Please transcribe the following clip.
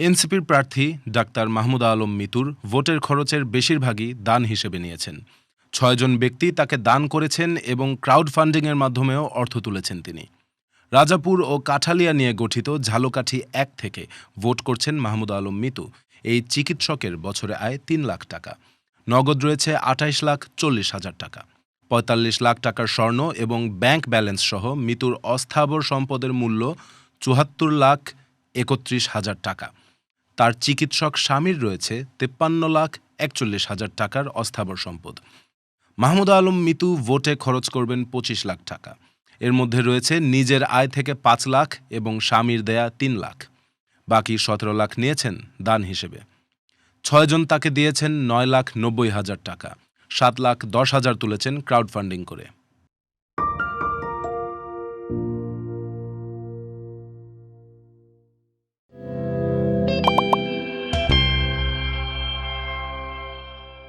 এনসিপির প্রার্থী ডাক্তার মাহমুদা আলম মিতুর ভোটের খরচের বেশিরভাগই দান হিসেবে নিয়েছেন। ৬ জন ব্যক্তি তাকে দান করেছেন এবং ক্রাউড ফান্ডিংয়ের মাধ্যমেও অর্থ তুলেছেন তিনি। রাজাপুর ও কাঠালিয়া নিয়ে গঠিত ঝালকাঠি ১ থেকে ভোট করছেন মাহমুদা আলম মিতু। এই চিকিৎসকের বছরে আয় ৩ লাখ টাকা। নগদ রয়েছে ২৮,৪০,০০০ টাকা। ৪৫ লাখ টাকার স্বর্ণ এবং ব্যাংক ব্যালেন্স সহ মিতুর অস্থাবর সম্পদের মূল্য ৭৪,৩১,০০০ টাকা। তার চিকিৎসক স্বামীর রয়েছে ৫৩,৪১,০০০ টাকার অস্থাবর সম্পদ। মাহমুদা আলম মিতু ভোটে খরচ করবেন ২৫ লাখ টাকা। এর মধ্যে রয়েছে নিজের আয় থেকে ৫ লাখ এবং স্বামীর দেয়া ৩ লাখ। বাকি ১৭ লাখ নিয়েছেন দান হিসেবে। ৬ জন তাকে দিয়েছেন ৯,৯০,০০০ টাকা। ৭,১০,০০০ তুলেছেন ক্রাউড ফান্ডিং করে।